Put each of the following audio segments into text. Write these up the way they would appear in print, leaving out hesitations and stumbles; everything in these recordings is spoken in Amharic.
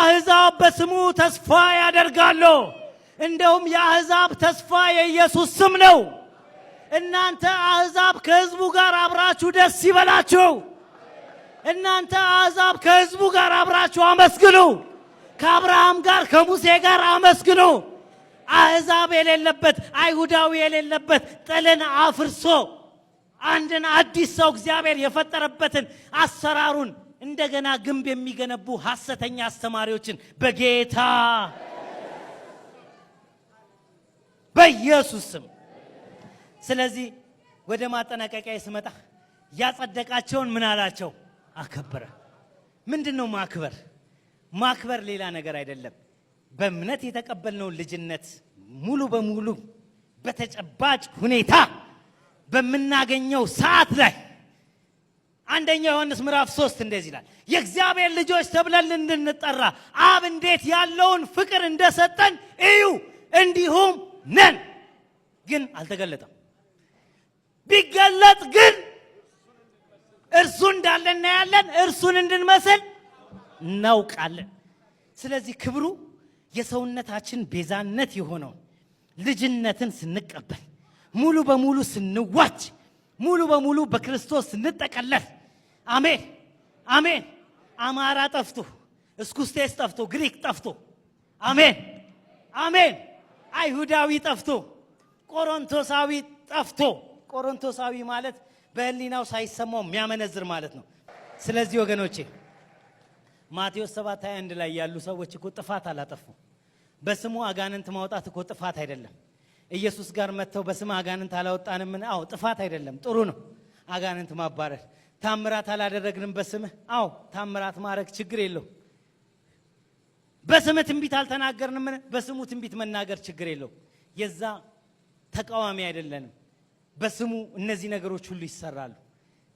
አሕዛብ በስሙ ተስፋ ያደርጋሉ። እንደውም የአሕዛብ ተስፋ የኢየሱስ ስም ነው። እናንተ አሕዛብ ከሕዝቡ ጋር አብራችሁ ደስ ይበላችሁ። እናንተ አሕዛብ ከሕዝቡ ጋር አብራችሁ አመስግኑ። ከአብርሃም ጋር ከሙሴ ጋር አመስግኑ። አሕዛብ የሌለበት አይሁዳዊ የሌለበት ጥልን አፍርሶ አንድን አዲስ ሰው እግዚአብሔር የፈጠረበትን አሰራሩን እንደገና ግንብ የሚገነቡ ሐሰተኛ አስተማሪዎችን በጌታ በኢየሱስ ስም። ስለዚህ ወደ ማጠናቀቂያ ስመጣ ያጸደቃቸውን ምን አላቸው? አከበረ። ምንድነው ማክበር? ማክበር ሌላ ነገር አይደለም። በእምነት የተቀበልነውን ልጅነት ሙሉ በሙሉ በተጨባጭ ሁኔታ በመናገኘው ሰዓት ላይ አንደኛ ዮሐንስ ምዕራፍ 3 እንደዚህ ይላል፣ የእግዚአብሔር ልጆች ተብለን እንድንጠራ አብ እንዴት ያለውን ፍቅር እንደሰጠን እዩ፣ እንዲሁም ነን። ግን አልተገለጠም። ቢገለጥ ግን እርሱ እንዳለ እናያለን፣ እርሱን እንድንመስል እናውቃለን። ስለዚህ ክብሩ የሰውነታችን ቤዛነት የሆነው ልጅነትን ስንቀበል ሙሉ በሙሉ ስንዋጅ ሙሉ በሙሉ በክርስቶስ ስንጠቀለል፣ አሜን አሜን። አማራ ጠፍቶ፣ እስኩስቴስ ጠፍቶ፣ ግሪክ ጠፍቶ፣ አሜን አሜን። አይሁዳዊ ጠፍቶ፣ ቆሮንቶሳዊ ጠፍቶ። ቆሮንቶሳዊ ማለት በህሊናው ሳይሰማው የሚያመነዝር ማለት ነው። ስለዚህ ወገኖቼ ማቴዎስ 7:21 ላይ ያሉ ሰዎች እኮ ጥፋት አላጠፉ። በስሙ አጋንንት ማውጣት እኮ ጥፋት አይደለም። ኢየሱስ ጋር መጥተው በስም አጋንንት አላወጣንም? አዎ ጥፋት አይደለም፣ ጥሩ ነው። አጋንንት ማባረር። ታምራት አላደረግንም በስምህ? አዎ ታምራት ማድረግ ችግር የለው። በስምህ ትንቢት አልተናገርንም? በስሙ ትንቢት መናገር ችግር የለው። የዛ ተቃዋሚ አይደለንም። በስሙ እነዚህ ነገሮች ሁሉ ይሰራሉ።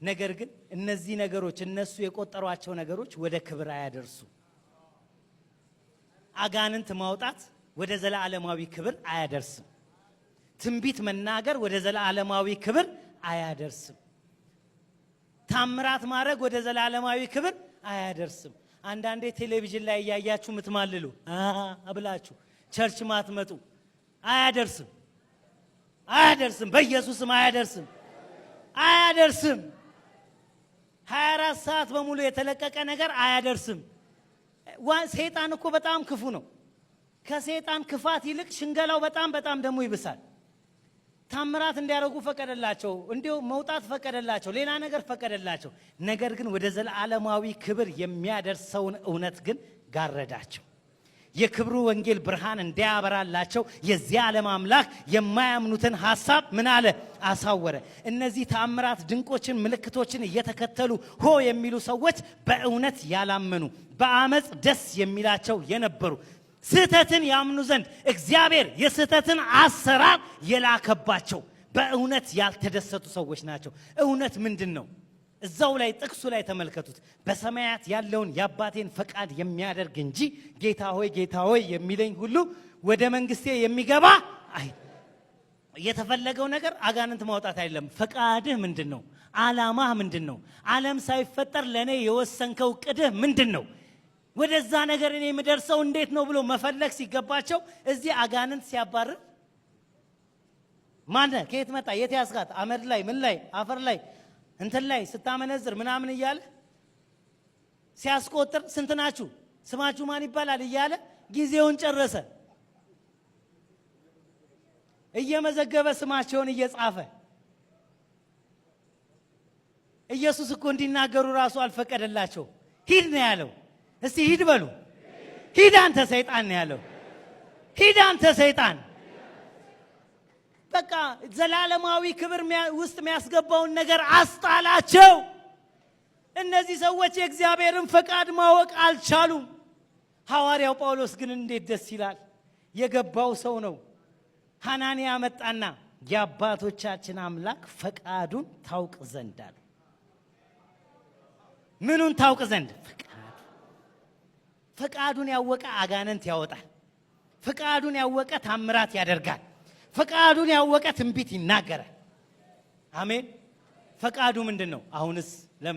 ነገር ግን እነዚህ ነገሮች እነሱ የቆጠሯቸው ነገሮች ወደ ክብር አያደርሱ። አጋንንት ማውጣት ወደ ዘላለማዊ ክብር አያደርስም። ትንቢት መናገር ወደ ዘላለማዊ ክብር አያደርስም። ታምራት ማድረግ ወደ ዘላለማዊ ክብር አያደርስም። አንዳንዴ ቴሌቪዥን ላይ ያያችሁ ምትማልሉ አብላችሁ ቸርች ማትመጡ አያደርስም፣ አያደርስም። በኢየሱስም አያደርስም፣ አያደርስም። 24 ሰዓት በሙሉ የተለቀቀ ነገር አያደርስም። ሰይጣን እኮ በጣም ክፉ ነው። ከሰይጣን ክፋት ይልቅ ሽንገላው በጣም ደግሞ ይብሳል። ታምራት እንዲያደርጉ ፈቀደላቸው፣ እንዲሁ መውጣት ፈቀደላቸው፣ ሌላ ነገር ፈቀደላቸው። ነገር ግን ወደ ዘላለማዊ ክብር የሚያደርሰውን እውነት ግን ጋረዳቸው። የክብሩ ወንጌል ብርሃን እንዲያበራላቸው የዚህ ዓለም አምላክ የማያምኑትን ሐሳብ ምን አለ? አሳወረ። እነዚህ ታምራት ድንቆችን ምልክቶችን እየተከተሉ ሆ የሚሉ ሰዎች በእውነት ያላመኑ በአመጽ ደስ የሚላቸው የነበሩ ስህተትን ያምኑ ዘንድ እግዚአብሔር የስህተትን አሰራር የላከባቸው በእውነት ያልተደሰቱ ሰዎች ናቸው። እውነት ምንድን ነው? እዛው ላይ ጥቅሱ ላይ ተመልከቱት። በሰማያት ያለውን የአባቴን ፈቃድ የሚያደርግ እንጂ ጌታ ሆይ የሚለኝ ሁሉ ወደ መንግስቴ የሚገባ አይ። የተፈለገው ነገር አጋንንት ማውጣት አይደለም። ፈቃድህ ምንድን ነው? ዓላማህ ምንድን ነው? ዓለም ሳይፈጠር ለኔ የወሰንከው ቅድህ ምንድን ነው? ወደዛ ነገር እኔ የምደርሰው እንዴት ነው ብሎ መፈለግ ሲገባቸው እዚህ አጋንንት ሲያባርር ማን ከየት መጣ? የት ያስጋት? አመድ ላይ ምን ላይ አፈር ላይ እንትን ላይ ስታመነዝር ምናምን እያለ ሲያስቆጥር ስንት ናችሁ? ስማችሁ ማን ይባላል? እያለ ጊዜውን ጨረሰ። እየመዘገበ ስማቸውን እየጻፈ ኢየሱስ እኮ እንዲናገሩ ራሱ አልፈቀደላቸው። ሂድ ነው ያለው። እስቲ ሂድ በሉ። ሂድ አንተ ሰይጣን ነው ያለው። ሂድ አንተ ሰይጣን። በቃ ዘላለማዊ ክብር ውስጥ የሚያስገባውን ነገር አስጣላቸው። እነዚህ ሰዎች የእግዚአብሔርን ፈቃድ ማወቅ አልቻሉም። ሐዋርያው ጳውሎስ ግን እንዴት ደስ ይላል! የገባው ሰው ነው። ሐናንያ መጣና የአባቶቻችን አምላክ ፈቃዱን ታውቅ ዘንድ አለ። ምኑን ታውቅ ዘንድ? ፈቃዱን ያወቀ አጋንንት ያወጣል። ፈቃዱን ያወቀ ታምራት ያደርጋል። ፈቃዱን ያወቀ ትንቢት ይናገራል። አሜን። ፈቃዱ ምንድነው? አሁንስ ለምን